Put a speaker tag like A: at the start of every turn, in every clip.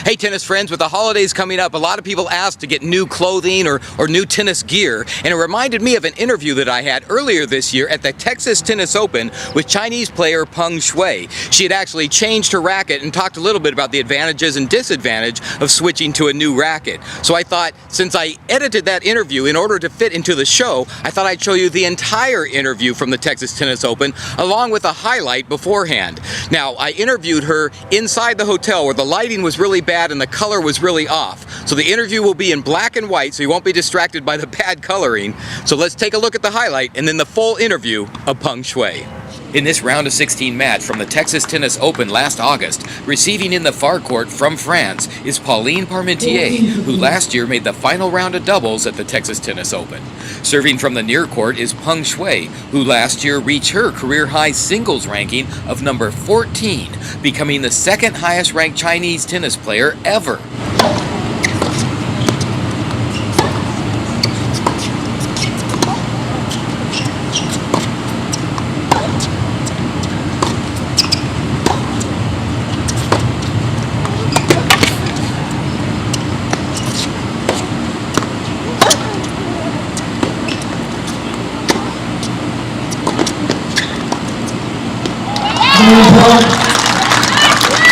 A: Hey tennis friends, with the holidays coming up, a lot of people ask to get new clothing or new tennis gear, and it reminded me of an interview that I had earlier this year at the Texas Tennis Open with Chinese player Peng Shuai. She had actually changed her racket and talked a little bit about the advantages and disadvantage of switching to a new racket. So I thought, since I edited that interview in order to fit into the show, I thought I'd show you the entire interview from the Texas Tennis Open along with a highlight beforehand. Now, I interviewed her inside the hotel where the lighting was really bad and the color was really off. So the interview will be in black and white, so you won't be distracted by the bad coloring. So let's take a look at the highlight and then the full interview of Peng Shuai. In this round of 16 match from the Texas Tennis Open last August, receiving in the far court from France is Pauline Parmentier, who last year made the final round of doubles at the Texas Tennis Open. Serving from the near court is Peng Shuai, who last year reached her career-high singles ranking of number 14, becoming the second highest-ranked Chinese tennis player ever.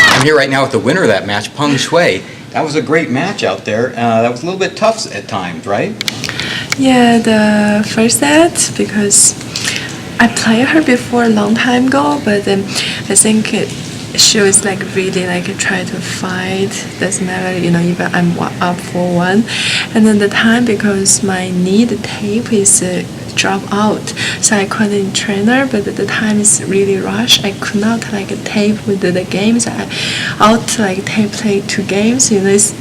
A: I'm here right now with the winner of that match, Peng Shuai. That was a great match out there. That was a little bit tough at times, right?
B: Yeah, the first set, because I played her before a long time ago, but I think she was like really like trying to fight. Doesn't matter, even I'm up for one. And then the time, because my knee, the tape is drop out, so I couldn't train her, but the time is really rushed. I could not tape with the games. I out tape play 2 games. It's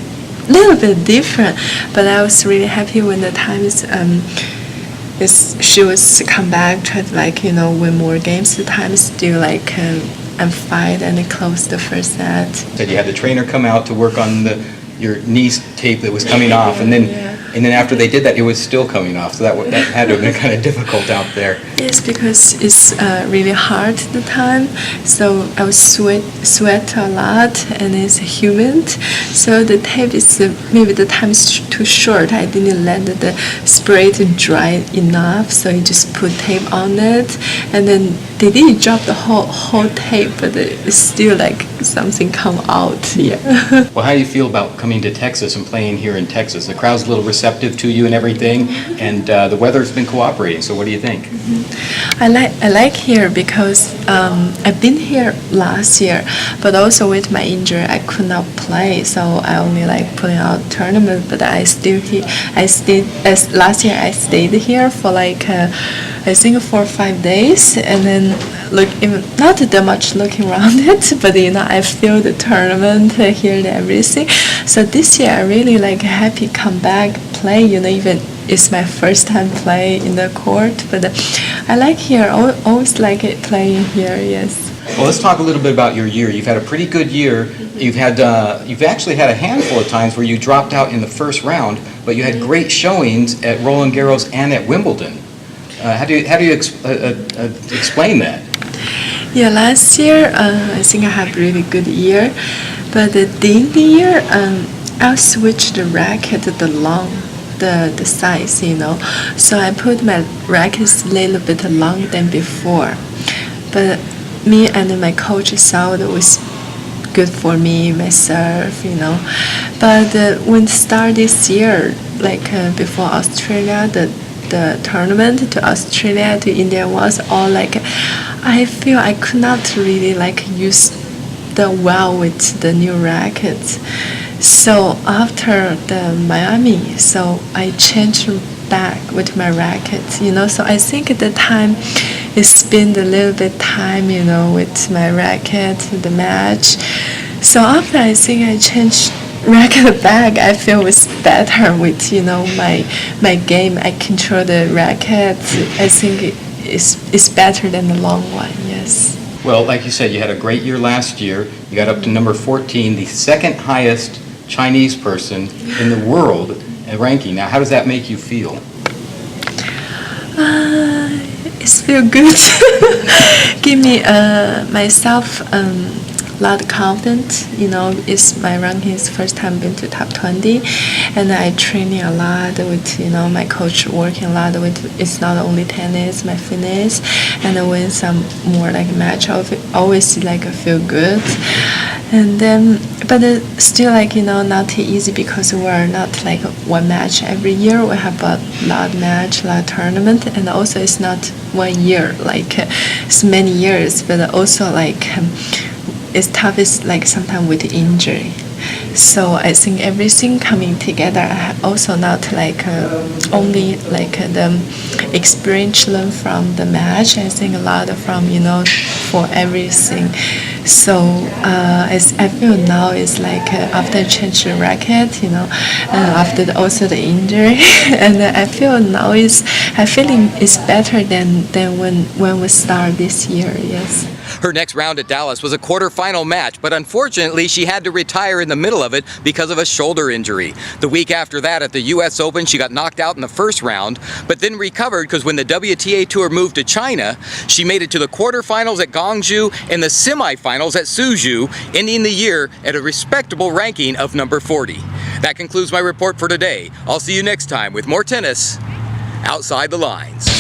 B: a little bit different, but I was really happy when the time is she was come back, try to win more games. The time is still and fight and close the first set.
A: Said you had the trainer come out to work on your knee tape that was coming off, and then after they did that, it was still coming off. So that had to have been kind of difficult out there.
B: Yes, because it's really hard at the time. So I was sweat a lot, and it's humid. So the tape is maybe the time is too short. I didn't let the spray to dry enough, so you just put tape on it, and then they didn't drop the whole tape, but it's still something come out. Yeah.
A: Well, how do you feel about coming to Texas and playing here in Texas? The crowd's a little receptive to you and everything, and the weather's been cooperating. So what do you think?
B: I like here because I've been here last year, but also with my injury I could not play, so I only putting out tournament. But I stayed last year I stayed here for I think 4 or 5 days, and then even not that much looking around it, but I feel the tournament here and everything. So this year I really happy come back play. Even it's my first time play in the court, but I like here. Always like it playing here. Yes.
A: Well, let's talk a little bit about your year. You've had a pretty good year. You've actually had a handful of times where you dropped out in the first round, but you had great showings at Roland Garros and at Wimbledon. How do you explain that?
B: Yeah, last year I think I had a really good year, but in the year I switched the racket the size, so I put my rackets a little bit long than before. But me and my coach saw it was good for me, my serve, But when start this year, before Australia, the tournament to Australia to India was all I feel I could not really use the well with the new rackets. So after the Miami, so I changed back with my racket, So I think at the time it spent a little bit time, with my racket, the match. So after I think I changed racket back, I feel it's better with my game. I control the racket. I think it's better than the long one. Yes.
A: Well, like you said, you had a great year last year. You got up to number 14, the second highest Chinese person in the world ranking. Now, how does that make you feel?
B: It feels good. Give me myself a lot of confidence. It's my ranking is first time been to top 20, and I training a lot with my coach working a lot with. It's not only tennis, my fitness, and I win some more like match. Always like feel good, and then but still like not easy because we are not like one match every year. We have a lot match, lot tournament, and also it's not 1 year like it's many years, but also like it's tough. It's like sometimes with injury. So I think everything coming together. I also not like only like the experience learned from the match. I think a lot from for everything. So as I feel now is like after change the racket, after also the injury, and I feel now I feeling it's better than when we start this year. Yes.
A: Her next round at Dallas was a quarterfinal match, but unfortunately she had to retire in the middle of it because of a shoulder injury. The week after that at the US Open, she got knocked out in the first round, but then recovered because when the WTA Tour moved to China, she made it to the quarterfinals at Gwangju and the semifinals at Suzhou, ending the year at a respectable ranking of number 40. That concludes my report for today. I'll see you next time with more tennis outside the lines.